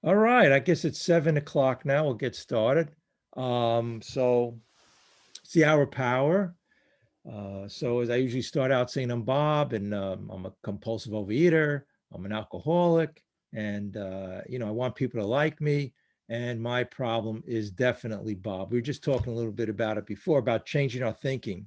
All right, I guess it's 7 o'clock now. We'll get started. So it's the hour power. So as I usually start out saying, I'm Bob, and I'm a compulsive overeater. I'm an alcoholic, and I want people to like me. And my problem is definitely Bob. We were just talking a little bit about it before about changing our thinking.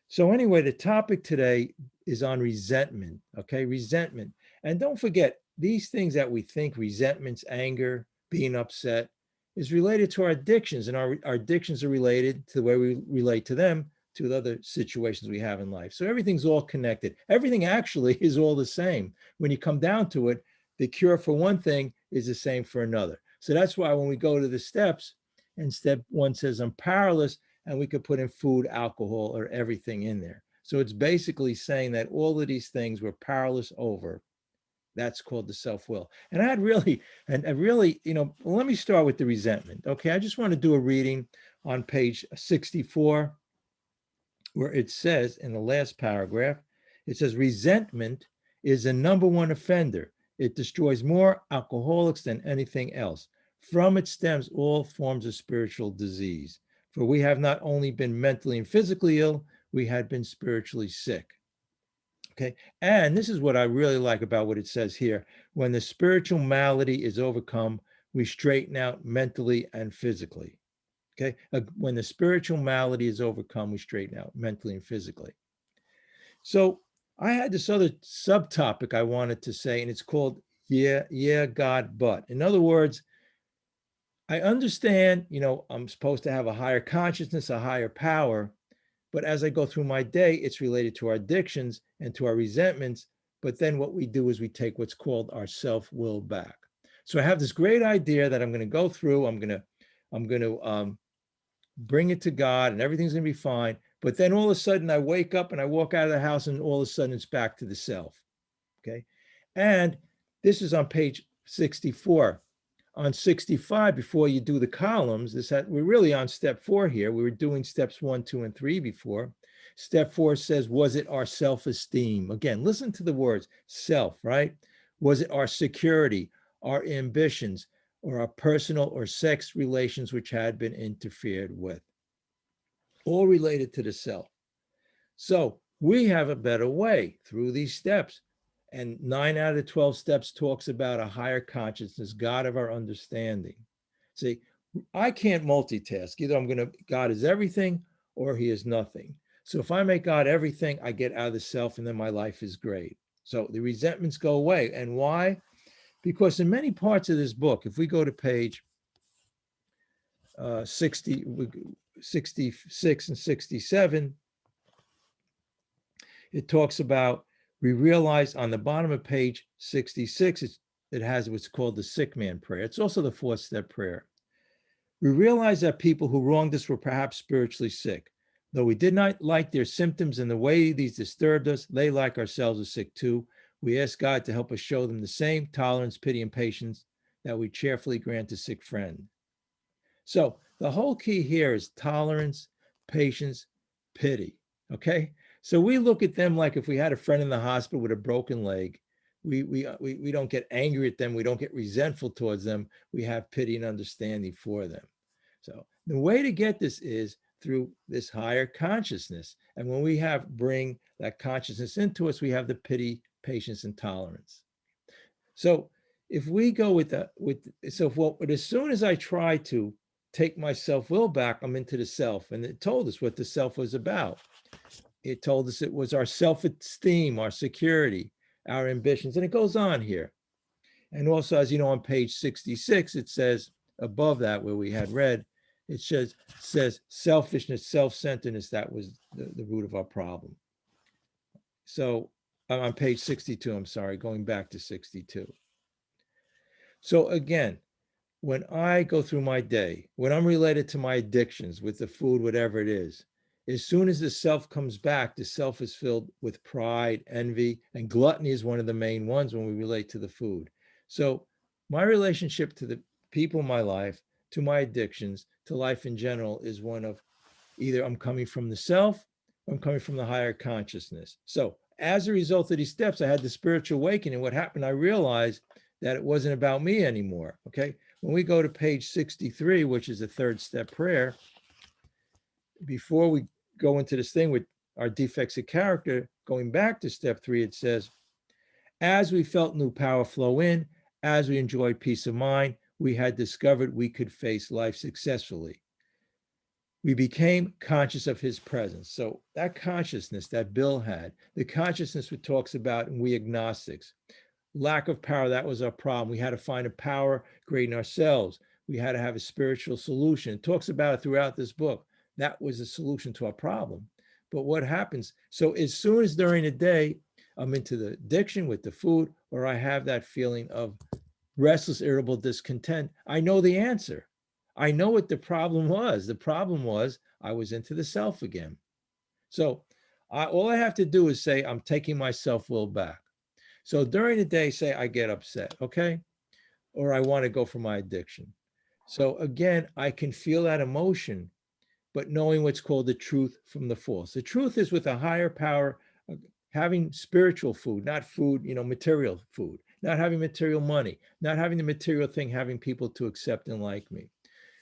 So anyway, the topic today is on resentment. Okay, resentment, and don't forget these things that we think resentments, anger, being upset is related to our addictions, and our addictions are related to the way we relate to them, to the other situations we have in life. So everything's all connected. Everything actually is all the same. When you come down to it, the cure for one thing is the same for another. So that's why when we go to the steps, and step one says I'm powerless, and we could put in food, alcohol, or everything in there. So it's basically saying that all of these things we're powerless over. That's called the self-will. And I really, let me start with the resentment. Okay, I just want to do a reading on page 64, where it says in the last paragraph, it says resentment is the number one offender. It destroys more alcoholics than anything else. From it stems all forms of spiritual disease. For we have not only been mentally and physically ill, we had been spiritually sick. Okay. And this is what I really like about what it says here. When the spiritual malady is overcome, we straighten out mentally and physically. Okay. When the spiritual malady is overcome, we straighten out mentally and physically. So I had this other subtopic I wanted to say, and it's called yeah, God, but. In other words, I understand, I'm supposed to have a higher consciousness, a higher power, but as I go through my day, it's related to our addictions and to our resentments. But then what we do is we take what's called our self-will back. So I have this great idea that I'm going to go through. I'm going to bring it to God, and everything's going to be fine. But then all of a sudden, I wake up and I walk out of the house, and all of a sudden, it's back to the self. Okay, and this is on page 64. On 65, before you do the columns, we're really on step 4 here. We were doing steps 1, 2, and 3 before. Step 4 says, was it our self-esteem? Again, listen to the words self, right? Was it our security, our ambitions, or our personal or sex relations which had been interfered with? All related to the self. So we have a better way through these steps. And 9 out of 12 steps talks about a higher consciousness, God of our understanding. See, I can't multitask. Either God is everything or he is nothing. So if I make God everything, I get out of the self, and then my life is great. So the resentments go away. And why? Because in many parts of this book, if we go to page 66 and 67, it talks about, we realize on the bottom of page 66, it has what's called the sick man prayer. It's also the 4-step prayer. We realize that people who wronged us were perhaps spiritually sick. Though we did not like their symptoms and the way these disturbed us, they, like ourselves, are sick too. We ask God to help us show them the same tolerance, pity, and patience that we cheerfully grant a sick friend. So the whole key here is tolerance, patience, pity. Okay. So we look at them like if we had a friend in the hospital with a broken leg, we don't get angry at them. We don't get resentful towards them. We have pity and understanding for them. So the way to get this is through this higher consciousness. And when we bring that consciousness into us, we have the pity, patience, and tolerance. So if we go with that, but as soon as I try to take my self-will back, I'm into the self. And it told us what the self was about. It told us it was our self-esteem, our security, our ambitions, and it goes on here. And also, as you know, on page 66, it says above that, where we had read, it says selfishness, self-centeredness, that was the root of our problem. So on page 62, I'm sorry, going back to 62. So again, when I go through my day, when I'm related to my addictions with the food, whatever it is, as soon as the self comes back, the self is filled with pride, envy, and gluttony is one of the main ones when we relate to the food. So my relationship to the people in my life, to my addictions, to life in general is one of either I'm coming from the self or I'm coming from the higher consciousness. So as a result of these steps, I had the spiritual awakening. What happened, I realized that it wasn't about me anymore. Okay. When we go to page 63, which is a third step prayer, before we go into this thing with our defects of character, going back to step 3, it says, as we felt new power flow in, as we enjoyed peace of mind, we had discovered we could face life successfully. We became conscious of his presence. So that consciousness that Bill had, the consciousness it talks about in we agnostics, lack of power, that was our problem. We had to find a power greater in ourselves. We had to have a spiritual solution. It talks about it throughout this book. That was a solution to our problem. But what happens? So as soon as during the day, I'm into the addiction with the food, or I have that feeling of restless, irritable discontent, I know the answer. I know what the problem was. The problem was I was into the self again. So all I have to do is say, I'm taking my self-will back. So during the day, say I get upset, okay? Or I want to go for my addiction. So again, I can feel that emotion, but knowing what's called the truth from the false. The truth is with a higher power, having spiritual food, not food, material food, not having material money, not having the material thing, having people to accept and like me.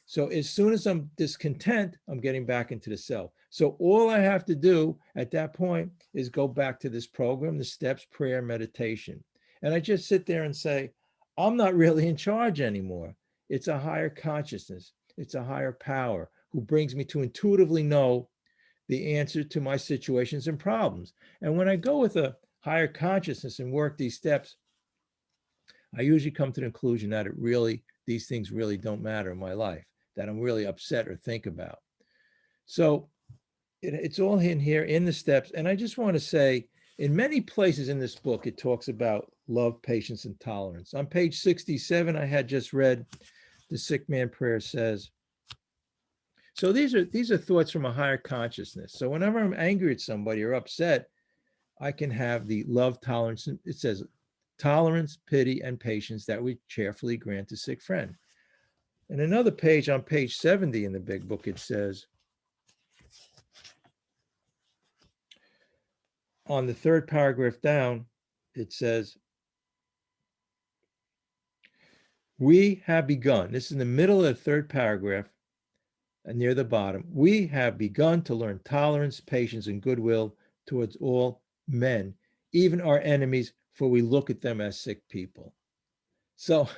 So as soon as I'm discontent, I'm getting back into the self. So all I have to do at that point is go back to this program, the steps, prayer, meditation. And I just sit there and say, I'm not really in charge anymore. It's a higher consciousness. It's a higher power who brings me to intuitively know the answer to my situations and problems. And when I go with a higher consciousness and work these steps, I usually come to the conclusion that these things really don't matter in my life, that I'm really upset or think about. So it's all in here in the steps. And I just want to say, in many places in this book, it talks about love, patience, and tolerance. On page 67, I had just read the sick man prayer says, so these are thoughts from a higher consciousness. So whenever I'm angry at somebody or upset, I can have the love, tolerance. It says tolerance, pity, and patience that we cheerfully grant to sick friend. And another page on page 70 in the big book, it says, on the third paragraph down, it says, we have begun. This is in the middle of the third paragraph and near the bottom. We have begun to learn tolerance, patience, and goodwill towards all men, even our enemies, for we look at them as sick people. So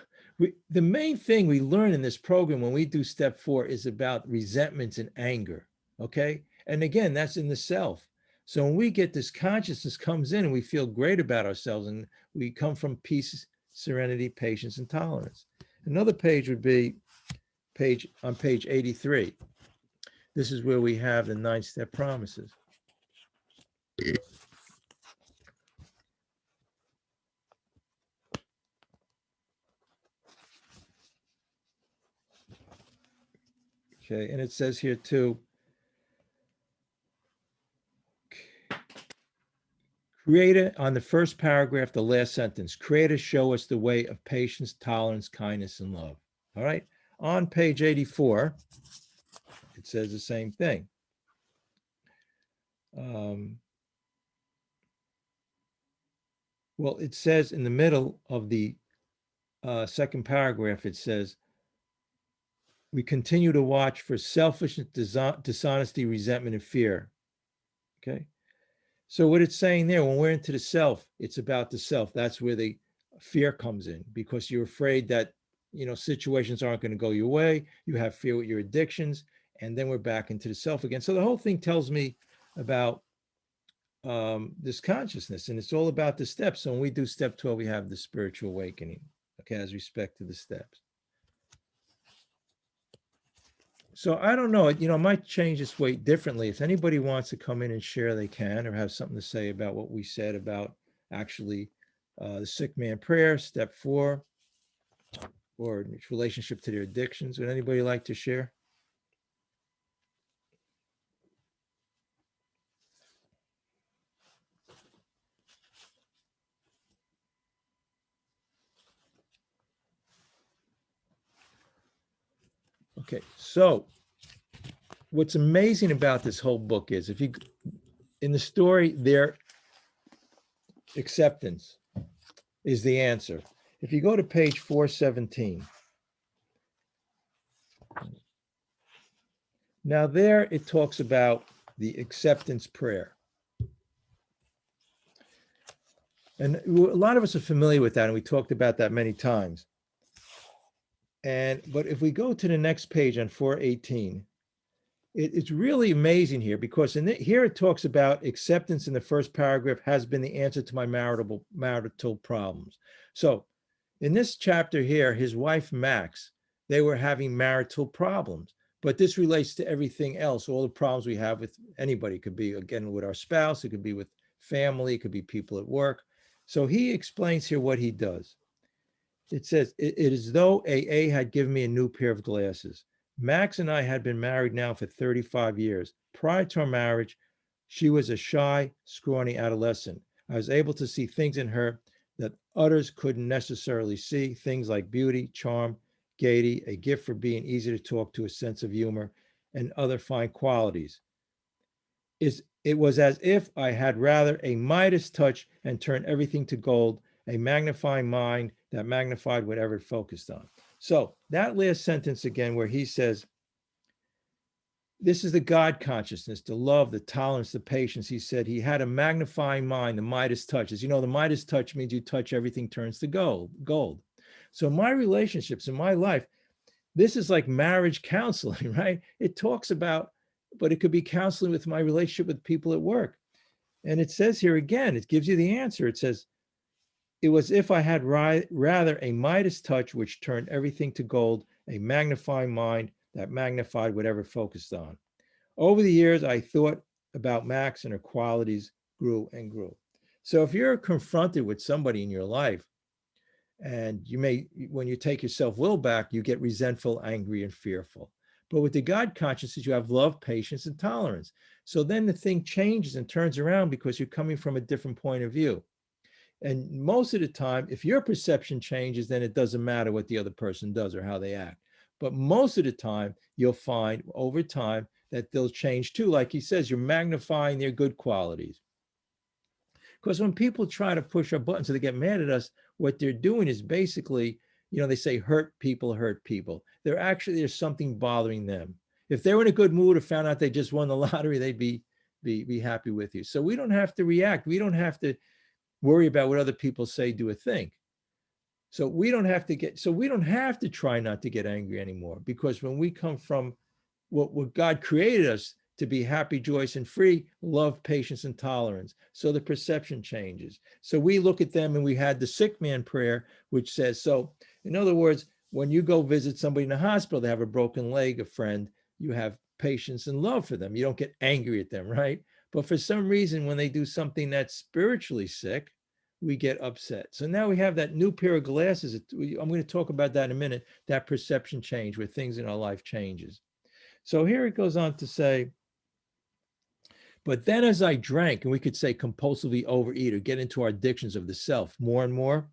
the main thing we learn in this program when we do step 4 is about resentments and anger, okay? And again, that's in the self. So when we get this consciousness comes in and we feel great about ourselves and we come from peace, serenity, patience, and tolerance. Another page would be on page 83. This is where we have the 9-step promises. Okay, and it says here too, Creator, on the first paragraph, the last sentence, Creator, show us the way of patience, tolerance, kindness, and love. All right. On page 84, it says the same thing. Well, it says in the middle of the second paragraph, it says, we continue to watch for selfishness, dishonesty, resentment, and fear. Okay. So what it's saying there, when we're into the self, it's about the self. That's where the fear comes in, because you're afraid that, situations aren't going to go your way. You have fear with your addictions, and then we're back into the self again. So the whole thing tells me about this consciousness, and it's all about the steps. So when we do step 12, we have the spiritual awakening, okay, as respect to the steps. So I don't know, I might change this way differently. If anybody wants to come in and share, they can, or have something to say about what we said about actually the sick man prayer, step 4, or its relationship to their addictions. Would anybody like to share? Okay, so what's amazing about this whole book is in the story, their acceptance is the answer. If you go to page 417, now there it talks about the acceptance prayer. And a lot of us are familiar with that, and we talked about that many times. But if we go to the next page on 418, it's really amazing here, because here it talks about acceptance in the first paragraph has been the answer to my marital problems. So in this chapter here, his wife, Max, they were having marital problems, but this relates to everything else, all the problems we have with anybody. It could be, again, with our spouse, it could be with family, it could be people at work. So he explains here what he does. It says, it is as though AA had given me a new pair of glasses. Max and I had been married now for 35 years. Prior to our marriage, she was a shy, scrawny adolescent. I was able to see things in her that others couldn't necessarily see, things like beauty, charm, gaiety, a gift for being easy to talk to, a sense of humor, and other fine qualities. It was as if I had rather a Midas touch and turned everything to gold, a magnifying mind that magnified whatever it focused on. So that last sentence again, where he says, this is the God consciousness, the love, the tolerance, the patience. He said he had a magnifying mind, the Midas touch. As you know, the Midas touch means you touch, everything turns to gold. So my relationships in my life, this is like marriage counseling, right? It talks about, but it could be counseling with my relationship with people at work. And it says here again, it gives you the answer. It says, it was if I had rather a Midas touch, which turned everything to gold, a magnifying mind that magnified whatever it focused on. Over the years, I thought about Max, and her qualities grew and grew. So if you're confronted with somebody in your life, and you may, when you take your self-will back, you get resentful, angry, and fearful. But with the God consciousness, you have love, patience, and tolerance. So then the thing changes and turns around because you're coming from a different point of view. And most of the time, if your perception changes, then it doesn't matter what the other person does or how they act. But most of the time, you'll find over time that they'll change too. Like he says, you're magnifying their good qualities. Because when people try to push our buttons so they get mad at us, what they're doing is basically, they say hurt people hurt people. There's something bothering them. If they were in a good mood or found out they just won the lottery, they'd be happy with you. So we don't have to react. We don't have to worry about what other people say, do, or think. So we don't have to try not to get angry anymore, because when we come from what God created us to be, happy, joyous, and free, love, patience, and tolerance. So the perception changes. So we look at them, and we had the sick man prayer, which says, so in other words, when you go visit somebody in the hospital, they have a broken leg, a friend, you have patience and love for them. You don't get angry at them, right? But for some reason, when they do something that's spiritually sick, we get upset. So now we have that new pair of glasses. I'm going to talk about that in a minute, that perception change where things in our life changes. So here it goes on to say, but then as I drank, and we could say compulsively overeat or get into our addictions of the self more and more,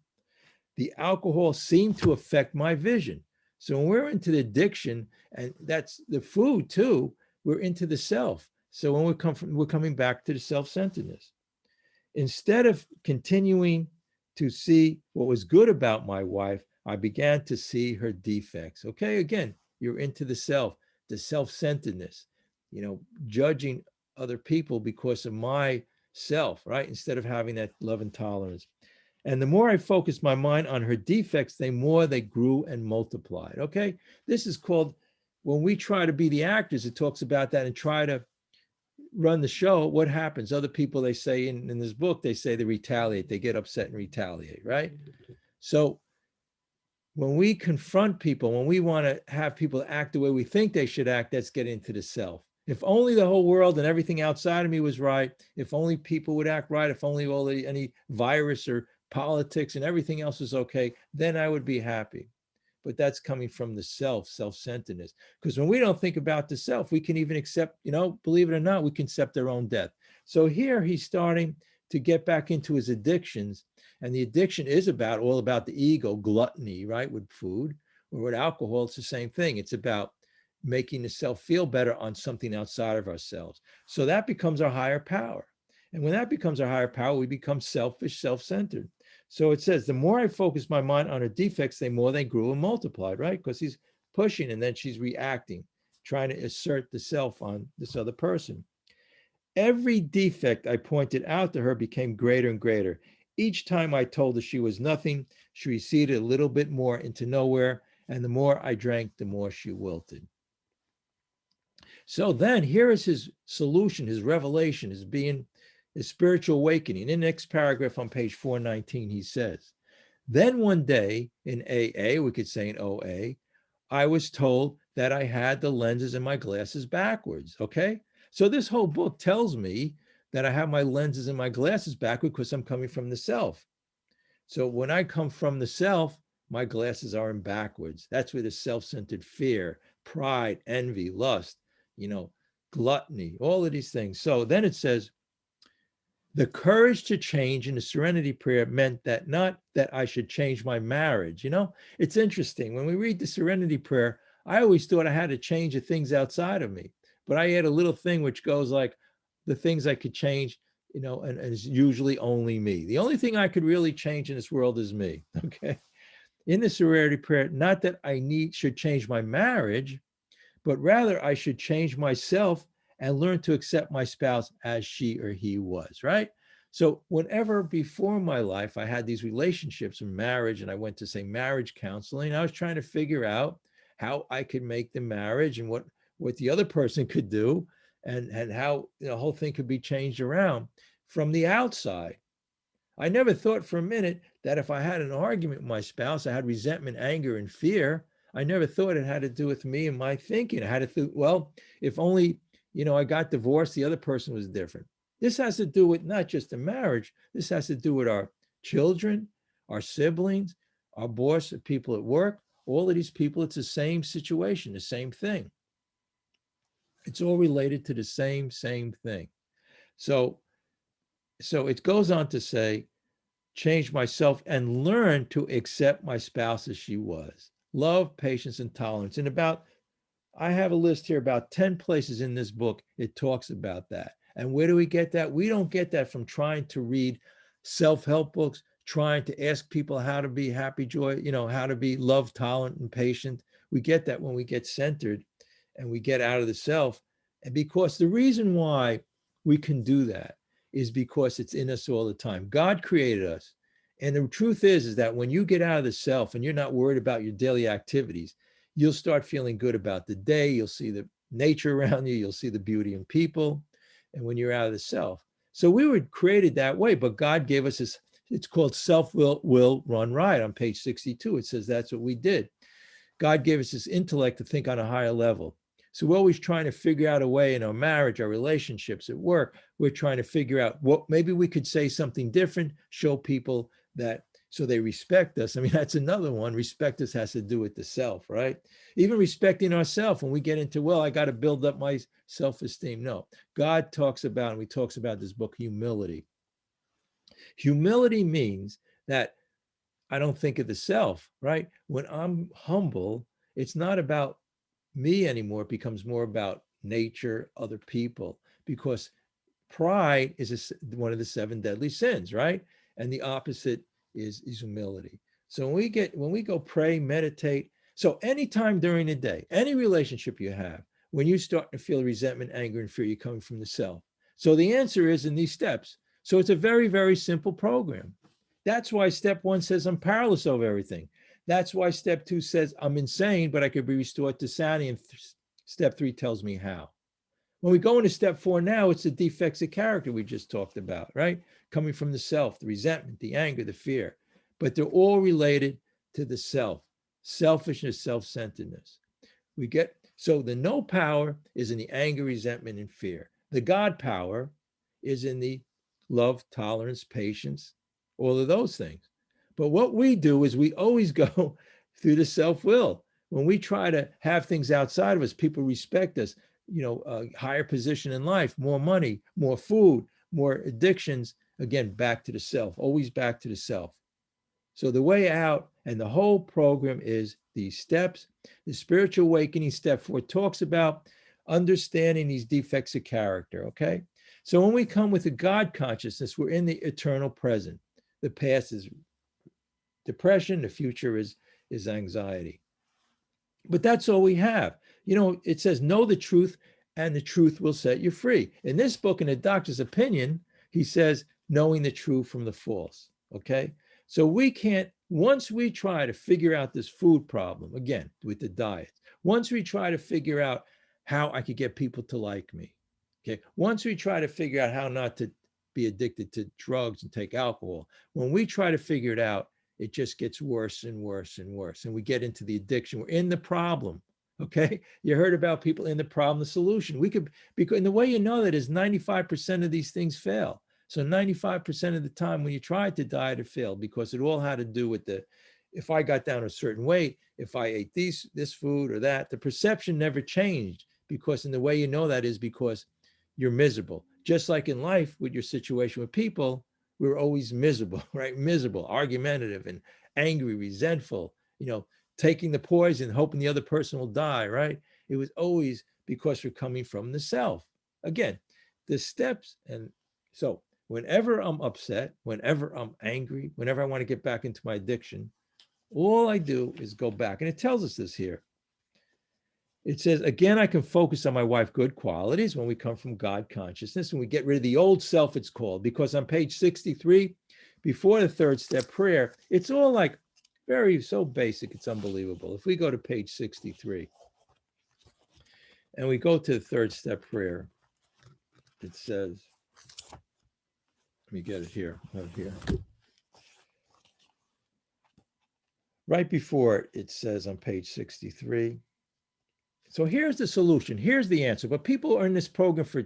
the alcohol seemed to affect my vision. So when we're into the addiction, and that's the food too, we're into the self. So when we're coming back to the self-centeredness. Instead of continuing to see what was good about my wife, I began to see her defects. Okay, again, you're into the self-centeredness, judging other people because of myself, right? Instead of having that love and tolerance. And the more I focused my mind on her defects, the more they grew and multiplied. Okay, this is called, when we try to be the actors, it talks about that, and try to run the show, what happens? Other people, they say in this book, they say they retaliate, they get upset and retaliate, right? So when we confront people, when we want to have people act the way we think they should act, that's getting into the self. If only the whole world and everything outside of me was right, if only people would act right, if only any virus or politics and everything else was okay, then I would be happy. But that's coming from the self-centeredness. Because when we don't think about the self, we can even accept, believe it or not, we can accept our own death. So here he's starting to get back into his addictions. And the addiction is all about the ego, gluttony, right? With food, or with alcohol, it's the same thing. It's about making the self feel better on something outside of ourselves. So that becomes our higher power. And when that becomes our higher power, we become selfish, self-centered. So it says, the more I focused my mind on her defects, the more they grew and multiplied, right? Because he's pushing and then she's reacting, trying to assert the self on this other person. Every defect I pointed out to her became greater and greater. Each time I told her she was nothing, she receded a little bit more into nowhere. And the more I drank, the more she wilted. So then here is his solution, his revelation, his spiritual awakening. In the next paragraph on page 419, he says, then one day in AA, we could say in OA, I was told that I had the lenses in my glasses backwards. Okay. So this whole book tells me that I have my lenses in my glasses backward because I'm coming from the self. So when I come from the self, my glasses are in backwards. That's where the self-centered fear, pride, envy, lust, gluttony, all of these things. So then it says, the courage to change in the serenity prayer meant that not that I should change my marriage. It's interesting. When we read the serenity prayer, I always thought I had to change the things outside of me. But I add a little thing which goes like the things I could change, and it's usually only me. The only thing I could really change in this world is me. Okay. In the serenity prayer, not that I should change my marriage, but rather I should change myself and learn to accept my spouse as she or he was, right? So whenever before my life I had these relationships in marriage and I went to say marriage counseling, I was trying to figure out how I could make the marriage and what the other person could do and how the whole thing could be changed around from the outside. I never thought for a minute that if I had an argument with my spouse, I had resentment, anger, and fear. I never thought it had to do with me and my thinking. I had to think, well, if only, I got divorced, the other person was different. This has to do with not just a marriage. This has to do with our children, our siblings, our boss, the people at work, all of these people. It's the same situation, the same thing. It's all related to the same thing. So it goes on to say, change myself and learn to accept my spouse as she was. Love, patience, and tolerance. And I have a list here about 10 places in this book it talks about that. And where do we get that? We don't get that from trying to read self-help books, trying to ask people how to be happy, joy, how to be love, tolerant, and patient. We get that when we get centered and we get out of the self. And because the reason why we can do that is because it's in us all the time. God created us. And the truth is that when you get out of the self and you're not worried about your daily activities, you'll start feeling good about the day. You'll see the nature around you. You'll see the beauty in people. And when you're out of the self. So we were created that way, but God gave us this, it's called self-will run right on page 62. It says that's what we did. God gave us this intellect to think on a higher level. So we're always trying to figure out a way in our marriage, our relationships at work. We're trying to figure out what maybe we could say something different, show people that so they respect us. I mean, that's another one. Respect us has to do with the self, right? Even respecting ourselves when we get into, well, I got to build up my self-esteem. No, God talks about, and we talks about this book, humility. Humility means that I don't think of the self, right? When I'm humble, it's not about me anymore. It becomes more about nature, other people, because pride is one of the 7 deadly sins, right? And the opposite is humility. So when we go pray, meditate, so anytime during the day, any relationship you have, when you start to feel resentment, anger, and fear, you're coming from the self. So the answer is in these steps. So it's a very, very simple program. That's why step 1 says I'm powerless over everything. That's why step 2 says I'm insane, but I could be restored to sanity. And step 3 tells me how. When we go into step 4 now, it's the defects of character we just talked about, right? Coming from the self, the resentment, the anger, the fear. But they're all related to the self, selfishness, self-centeredness. So the no power is in the anger, resentment, and fear. The God power is in the love, tolerance, patience, all of those things. But what we do is we always go through the self-will. When we try to have things outside of us, people respect us, a higher position in life, more money, more food, more addictions, again, back to the self, always back to the self. So the way out and the whole program is these steps. The spiritual awakening step 4 talks about understanding these defects of character, okay? So when we come with a God consciousness, we're in the eternal present. The past is depression. The future is anxiety. But that's all we have. It says, know the truth and the truth will set you free. In this book, in the doctor's opinion, he says, knowing the true from the false. Okay. So we can't, once we try to figure out this food problem, again, with the diet, once we try to figure out how I could get people to like me, okay, once we try to figure out how not to be addicted to drugs and take alcohol, when we try to figure it out, it just gets worse and worse and worse. And we get into the addiction. We're in the problem. Okay. You heard about people in the problem, the solution. We could, because, and the way you know that is 95% of these things fail. So 95% of the time when you tried to diet, it failed because it all had to do with if I got down a certain weight, if I ate this food or that, the perception never changed, because in the way you know that is because you're miserable. Just like in life with your situation with people, we're always miserable, right? Miserable, argumentative, and angry, resentful, taking the poison, hoping the other person will die, right? It was always because we're coming from the self. Again, the steps. And so whenever I'm upset, whenever I'm angry, whenever I want to get back into my addiction, all I do is go back. And it tells us this here. It says, again, I can focus on my wife good qualities when we come from God consciousness and we get rid of the old self, it's called, because on page 63, before the third step prayer, it's all like so basic, it's unbelievable. If we go to page 63 and we go to the third step prayer, it says, let me get it here, right here. Right before it says on page 63, so here's the solution. Here's the answer. But people are in this program for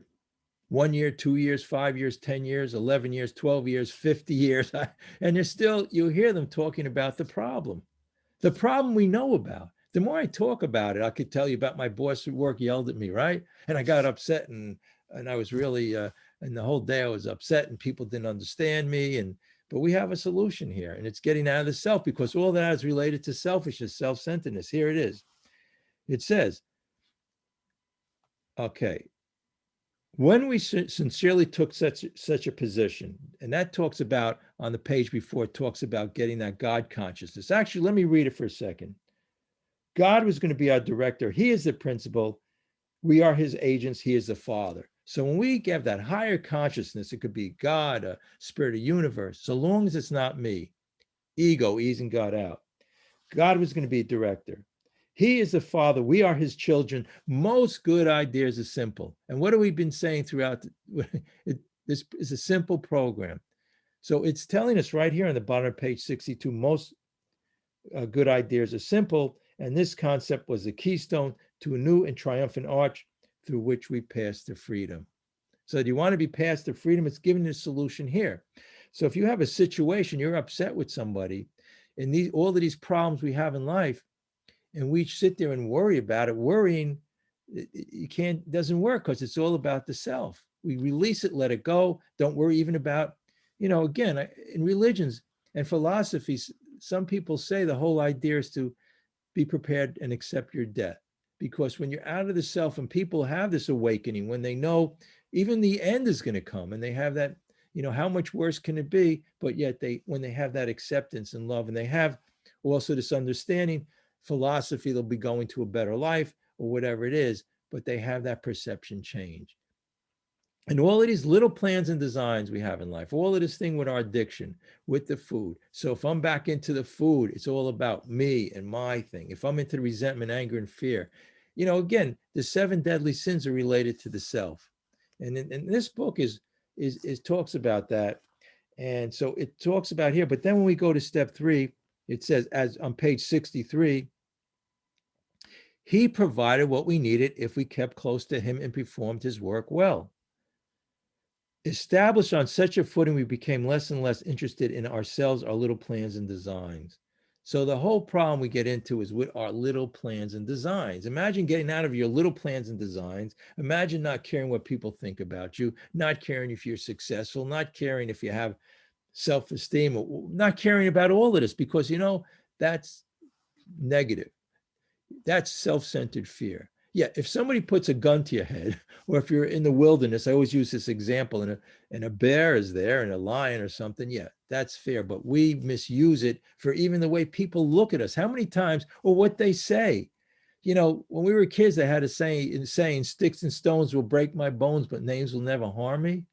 1 year, 2 years, 5 years, 10 years, 11 years, 12 years, 50 years. And they're still, you hear them talking about the problem. The problem we know about. The more I talk about it, I could tell you about my boss at work yelled at me, right? And I got upset and I was really, and the whole day I was upset and people didn't understand me. But we have a solution here, and it's getting out of the self, because all that is related to selfishness, self-centeredness. Here it is. It says, okay, when we sincerely took such a position, and that talks about, on the page before, it talks about getting that God consciousness. Actually, let me read it for a second. God was going to be our director. He is the principal. We are his agents. He is the Father. So when we get that higher consciousness, it could be God, a spirit of universe, so long as it's not me, ego, easing God out. God was going to be a director. He is the Father. We are his children. Most good ideas are simple. And what have we been saying throughout? This is a simple program. So it's telling us right here on the bottom of page 62, most good ideas are simple. And this concept was the keystone to a new and triumphant arch through which we pass to freedom. So do you want to be passed to freedom? It's given the solution here. So if you have a situation, you're upset with somebody, and all of these problems we have in life, and we sit there and worry about it, worrying, doesn't work, because it's all about the self. We release it, let it go. Don't worry even about, again, in religions and philosophies, some people say the whole idea is to be prepared and accept your death. Because when you're out of the self and people have this awakening, when they know even the end is going to come, and they have that, how much worse can it be? But yet when they have that acceptance and love, and they have also this understanding, philosophy, they'll be going to a better life or whatever it is, but they have that perception change. And all of these little plans and designs we have in life, all of this thing with our addiction, with the food. So if I'm back into the food, it's all about me and my thing. If I'm into resentment, anger, and fear, again, the 7 deadly sins are related to the self. And this book is talks about that. And so it talks about here, but then when we go to step 3, it says, as on page 63, he provided what we needed if we kept close to him and performed his work well. Established on such a footing, we became less and less interested in ourselves, our little plans and designs. So the whole problem we get into is with our little plans and designs. Imagine getting out of your little plans and designs. Imagine not caring what people think about you, not caring if you're successful, not caring if you have self-esteem, not caring about all of this, because that's negative. That's self-centered fear. Yeah, if somebody puts a gun to your head, or if you're in the wilderness, I always use this example, and a bear is there and a lion or something, yeah, that's fair. But we misuse it for even the way people look at us. How many times, or what they say? When we were kids, they had a saying, sticks and stones will break my bones, but names will never harm me.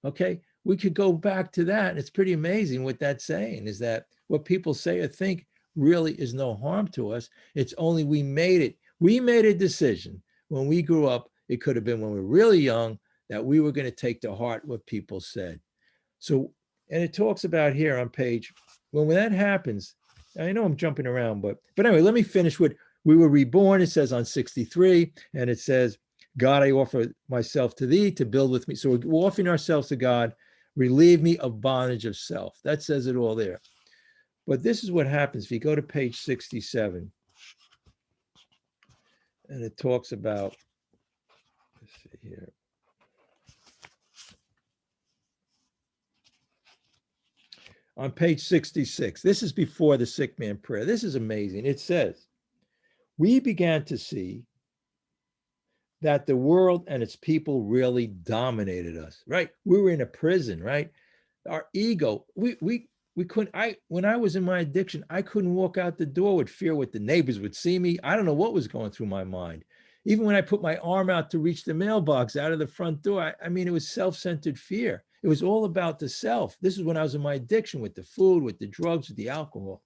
Okay, we could go back to that. And it's pretty amazing what that's saying is that what people say or think really is no harm to us. It's only we made it. We made a decision when we grew up. It could have been when we were really young that we were going to take to heart what people said. So, and it talks about here on page, when that happens, I know I'm jumping around, but anyway, let me finish with we were reborn. It says on 63, and it says, God, I offer myself to thee to build with me. So we're offering ourselves to God, relieve me of bondage of self. That says it all there. But this is what happens if you go to page 67, and it talks about, let's see here. On page 66, this is before the sick man prayer. This is amazing. It says, we began to see that the world and its people really dominated us, right? We were in a prison, right? Our ego, we couldn't, when I was in my addiction, I couldn't walk out the door with fear what the neighbors would see me. I don't know what was going through my mind. Even when I put my arm out to reach the mailbox out of the front door, I mean, it was self-centered fear. It was all about the self. This is when I was in my addiction with the food, with the drugs, with the alcohol.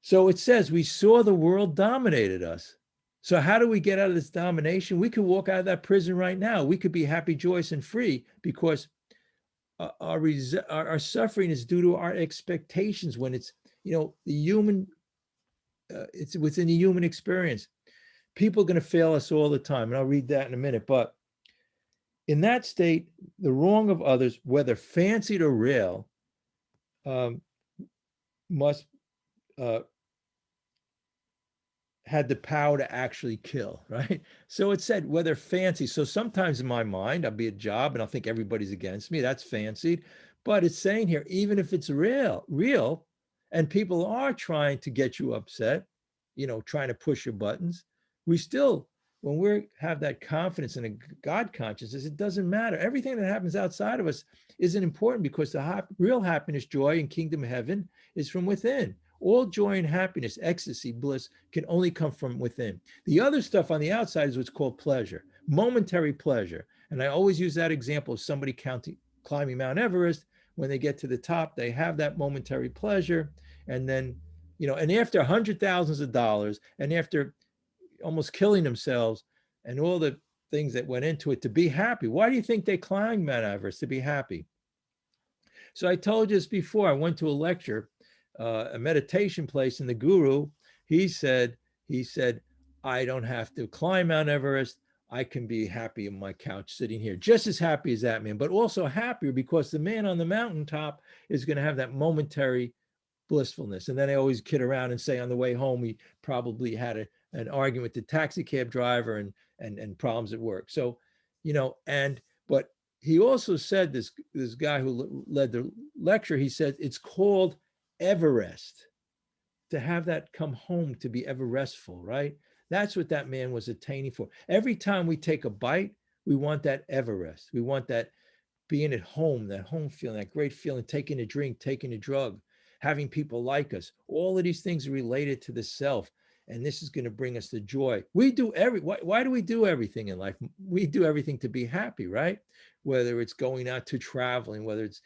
So it says we saw the world dominated us. So how do we get out of this domination? We could walk out of that prison right now. We could be happy, joyous, and free because our suffering is due to our expectations when it's, the human, it's within the human experience. People are going to fail us all the time. And I'll read that in a minute. But in that state, the wrong of others, whether fancied or real, must had the power to actually kill, right? So it said whether fancy. So sometimes in my mind, I'll be at a job and I'll think everybody's against me. That's fancied. But it's saying here, even if it's real, and people are trying to get you upset, trying to push your buttons, we still, when we have that confidence in a God consciousness, it doesn't matter. Everything that happens outside of us isn't important because the real happiness, joy, and kingdom heaven is from within. All joy and happiness, ecstasy, bliss can only come from within. The other stuff on the outside is what's called pleasure, momentary pleasure. And I always use that example of somebody climbing Mount Everest. When they get to the top, they have that momentary pleasure. And then, and after hundreds of thousands of dollars and after almost killing themselves and all the things that went into it to be happy. Why do you think they climbed Mount Everest? To be happy. So I told you this before. I went to a lecture, a meditation place, and the guru, he said, I don't have to climb Mount Everest. I can be happy on my couch sitting here, just as happy as that man, but also happier because the man on the mountaintop is going to have that momentary blissfulness. And then I always kid around and say on the way home, he probably had an argument with the taxi cab driver and problems at work. So, but he also said, this guy who led the lecture, he said, it's called Everest, to have that come home, to be ever restful, right? That's what that man was attaining for. Every time we take a bite, we want that Everest. We want that being at home, that home feeling, that great feeling, taking a drink, taking a drug, having people like us. All of these things are related to the self. And this is going to bring us the joy. We do why do we do everything in life? We do everything to be happy, right? Whether it's going out to traveling, whether it's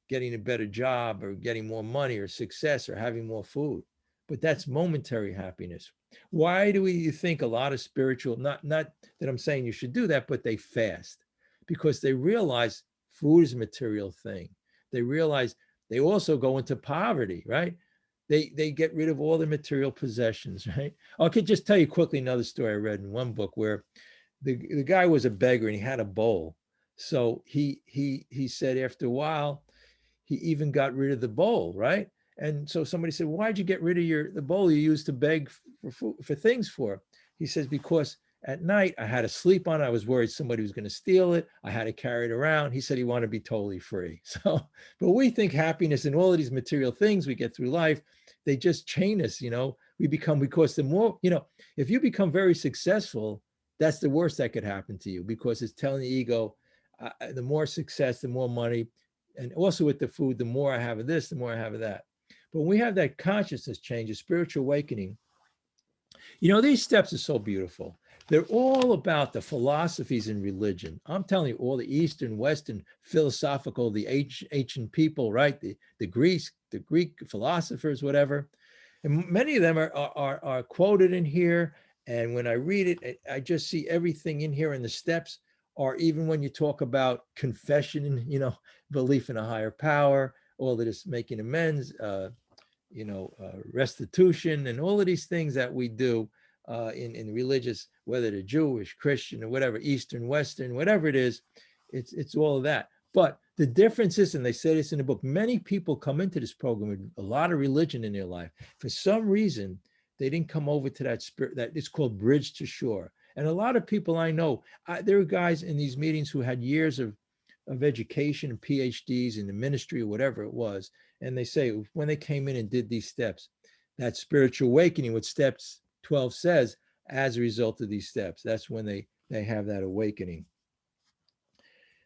getting a better job or getting more money or success or having more food. But that's momentary happiness. Why do you think a lot of spiritual, not that I'm saying you should do that, but they fast? Because they realize food is a material thing. They realize they also go into poverty, right? They get rid of all the material possessions, right? I could just tell you quickly another story I read in one book where the guy was a beggar and he had a bowl. So he said after a while, he even got rid of the bowl, right? And so somebody said, why'd you get rid of the bowl you used to beg for things for? He says, because at night I had to sleep on it. I was worried somebody was going to steal it. I had to carry it around. He said he wanted to be totally free. So, but we think happiness and all of these material things we get through life, they just chain us, we become, because the more, if you become very successful, that's the worst that could happen to you, because it's telling the ego, the more success, the more money, and also with the food, the more I have of this, the more I have of that. But when we have that consciousness change, a spiritual awakening, these steps are so beautiful. They're all about the philosophies in religion. I'm telling you, all the Eastern, Western, philosophical, the ancient people, right? The Greek philosophers, whatever. And many of them are quoted in here. And when I read it, I just see everything in here, and the steps are, even when you talk about confession and, belief in a higher power, all of this making amends, restitution, and all of these things that we do in religious, whether they're Jewish, Christian, or whatever, Eastern, Western, whatever it is, it's all of that. But the difference is, and they say this in the book, many people come into this program with a lot of religion in their life. For some reason, they didn't come over to that spirit, that it's called bridge to shore. And a lot of people I know, there are guys in these meetings who had years of education and PhDs in the ministry or whatever it was. And they say when they came in and did these steps, that spiritual awakening, what steps 12 says, as a result of these steps, that's when they have that awakening.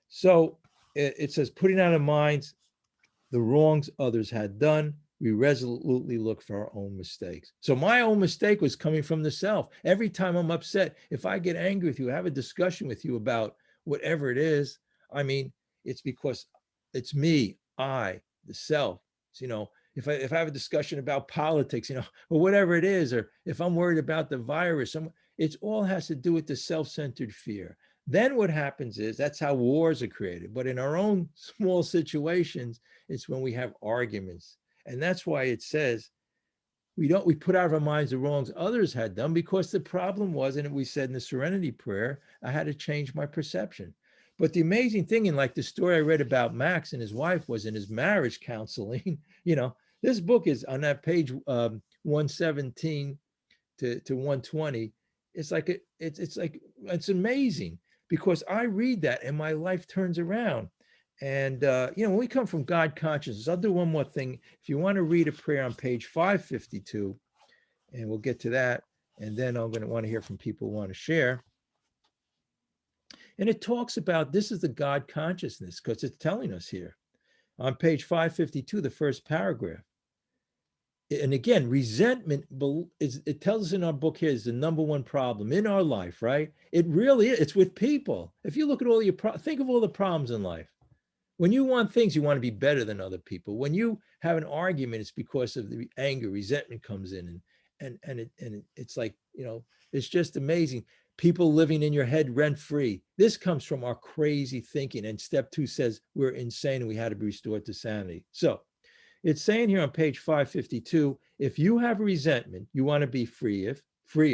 So it says, putting out of minds the wrongs others had done, we resolutely look for our own mistakes. So my own mistake was coming from the self. Every time I'm upset, if I get angry with you, have a discussion with you about whatever it is, I mean, it's because it's me, the self. So, if I have a discussion about politics, or whatever it is, or if I'm worried about the virus, it all has to do with the self-centered fear. Then what happens is, that's how wars are created. But in our own small situations, it's when we have arguments. And that's why it says we put out of our minds the wrongs others had done, because the problem was, and we said in the Serenity Prayer, I had to change my perception. But the amazing thing, and like the story I read about Max and his wife, was in his marriage counseling. This book is on that page 117 to 120. It's like it's amazing, because I read that and my life turns around. And when we come from God consciousness, I'll do one more thing. If you want to read a prayer on page 552, and we'll get to that, and then I'm going to want to hear from people who want to share. And it talks about, this is the God consciousness, because it's telling us here on page 552, the first paragraph. And again, resentment, it tells us in our book here, is the number one problem in our life, right? It really is. It's with people. If you look at all think of all the problems in life. When you want things, you want to be better than other people. When you have an argument, it's because of the anger, resentment comes in, and it's like, it's just amazing. People living in your head rent free. This comes from our crazy thinking. And step 2 says we're insane and we had to be restored to sanity. So it's saying here on page 552, if you have resentment, you want to be free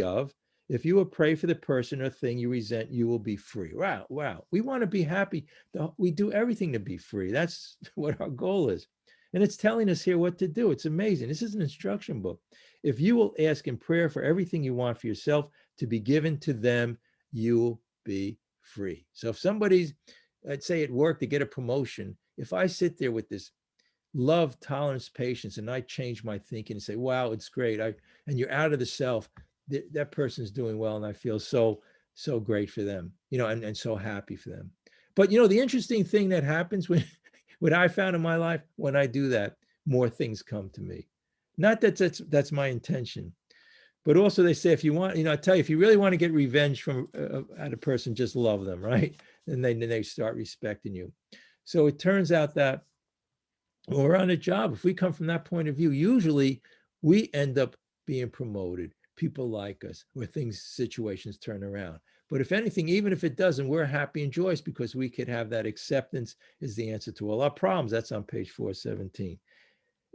of. If you will pray for the person or thing you resent, you will be free. Wow. We want to be happy. We do everything to be free. That's what our goal is. And it's telling us here what to do. It's amazing. This is an instruction book. If you will ask in prayer for everything you want for yourself to be given to them, you will be free. So if somebody's, let's say at work, to get a promotion, if I sit there with this love, tolerance, patience, and I change my thinking and say, wow, it's great. And you're out of the self, that person's doing well. And I feel so great for them, and so happy for them. But, the interesting thing that happens what I found in my life, when I do that, more things come to me. Not that that's my intention, but also they say, if you want, I tell you, if you really want to get revenge from at a person, just love them, right? And then they start respecting you. So it turns out that when we're on a job, if we come from that point of view, usually we end up being promoted. People like us, where situations turn around. But if anything, even if it doesn't, we're happy and joyous, because we could have that acceptance is the answer to all our problems. That's on page 417.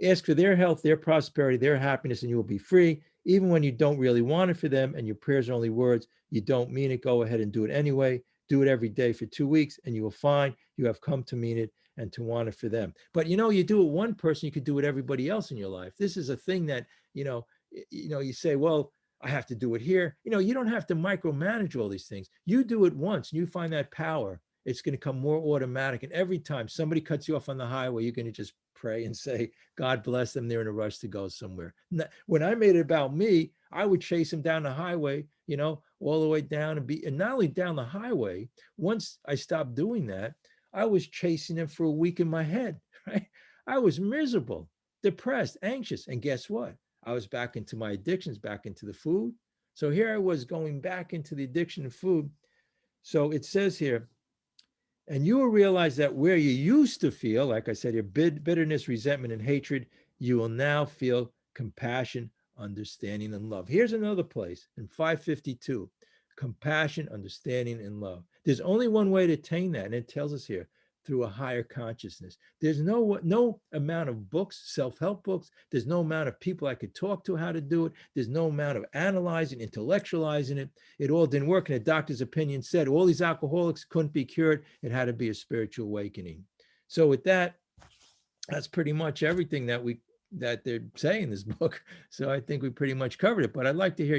Ask for their health, their prosperity, their happiness, and you will be free. Even when you don't really want it for them and your prayers are only words, you don't mean it, go ahead and do it anyway. Do it every day for 2 weeks, and you will find you have come to mean it and to want it for them. But you do it one person, you could do it everybody else in your life. This is a thing that, you say, well, I have to do it here. You don't have to micromanage all these things. You do it once and you find that power. it's going to come more automatic. And every time somebody cuts you off on the highway, you're going to just pray and say, God bless them. They're in a rush to go somewhere. When I made it about me, I would chase them down the highway, all the way down and not only down the highway. Once I stopped doing that, I was chasing them for a week in my head, right? I was miserable, depressed, anxious. And guess what? I was back into my addictions, back into the food. So here I was going back into the addiction of food. So it says here, and you will realize that where you used to feel, like I said, your bitterness, resentment, and hatred, you will now feel compassion, understanding, and love. Here's another place in 552, compassion, understanding, and love. There's only one way to attain that, and it tells us here, through a higher consciousness. There's no amount of books, self-help books. There's no amount of people I could talk to how to do it. There's no amount of analyzing, intellectualizing it. It all didn't work. And a doctor's opinion said all these alcoholics couldn't be cured. It had to be a spiritual awakening. So with that, that's pretty much everything that they're saying in this book. So I think we pretty much covered it. But I'd like to hear